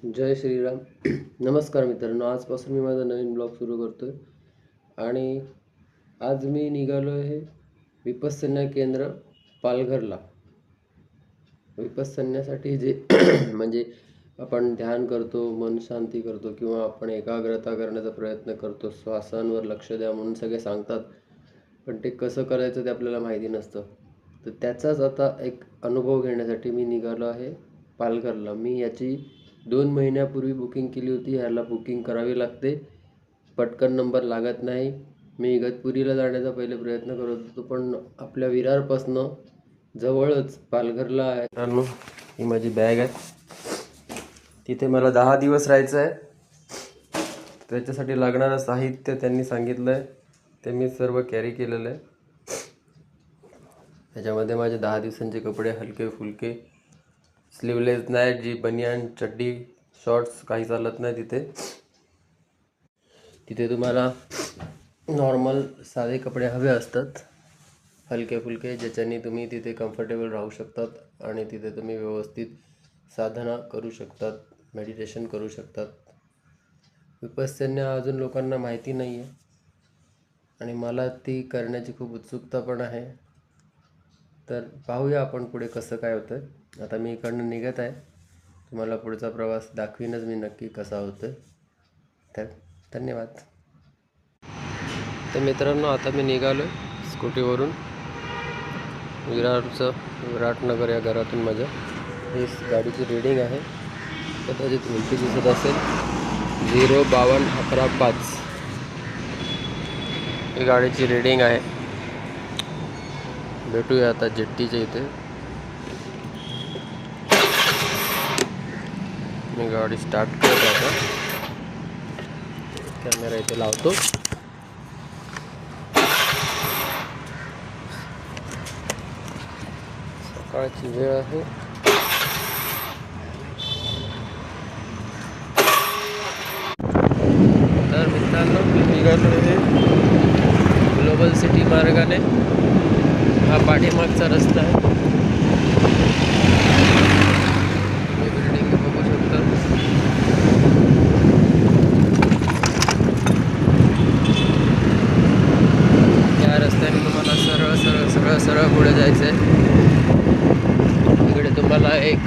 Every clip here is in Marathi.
जय श्रीराम. नमस्कार मित्रांनो, आजपासून मी माझा नवीन ब्लॉग सुरू करतोय आणि आज मी निघालो आहे विपස්සना केंद्र पालघरला. विपස්සन्यासाठी जे म्हणजे आपण ध्यान करतो, मन शांती करतो किंवा आपण एकाग्रता करण्याचा प्रयत्न करतो, श्वासांवर लक्ष द्या म्हणून सगळे सांगतात, पण ते कसं करायचं ते आपल्याला माहिती नसतं. तर त्याचाच आता एक अनुभव घेण्यासाठी मी निघालो आहे पालघरला. मी याची 2 महिन्यापूर्वी बुकिंग केली होती. ह्याला बुकिंग करावी लागते, पटकन नंबर लागत नाही. मी इगतपुरीला जाण्याचा पहिले प्रयत्न करत होतो, पण आपल्या विरारपासनं जवळच पालघरला आहे. मित्रांनो, ही माझी बॅग आहे. तिथे मला 10 दिवस राहायचं आहे. त्याच्यासाठी लागणारं साहित्य त्यांनी सांगितलं आहे, ते मी सर्व कॅरी केलेलं आहे. त्याच्यामध्ये माझे 10 दिवसांचे कपडे, हलके फुलके, स्लीवलेस नाही, जी बनियान, चड्डी, शॉर्ट्स काही चालत नाही तिथे. तिथे तुम्हाला नॉर्मल साधे कपडे हवे असतात, हलके फुलके, ज्याच्याने तुम्ही तिथे कम्फर्टेबल राहू शकतात आणि तिथे तुम्ही व्यवस्थित साधना करू शकतात, मेडिटेशन करू शकतात. विपස්සना अजून लोकांना माहिती नाही आहे आणि मला ती करण्याची खूप उत्सुकता पण आहे. तर पाहूया आपण पुढे कसं काय होतं. आता मी इकडनं निघत आहे. तुम्हाला पुढचा प्रवास दाखवीनच मी नक्की कसा होतं. तर धन्यवाद. तर मित्रांनो, आता मी निघालो स्कूटीवरून विराटनगर या घरातून. माझ्या ही गाडीची रीडिंग आहे, कदाचित उलटी दिसत असेल, 05211 ही गाडीची रीडिंग आहे. भेटूया आता जेट्टीच्या इथे. मी गाडी स्टार्ट करत आता, कॅमेरा इथे लावतो. सकाळची वेळ आहे. तर मित्रांनो, मी निघालो आहे ग्लोबल सिटी मार्गाने. हा पाठीमागचा रस्ता आहे. मी बिल्डिंग बघू शकतो. या रस्त्याने तुम्हाला सरळ सरळ सरळ सरळ पुढे जायचं आहे. इकडे तुम्हाला एक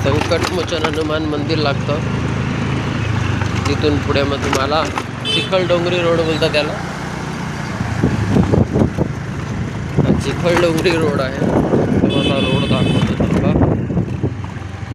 संकटमोचन हनुमान मंदिर लागतं. तिथून पुढे मग तुम्हाला चिखलडोंगरी रोड बोलतात त्याला. चिखलडोंगरी रोड आहे. तुम्हाला रोड दाखवतो.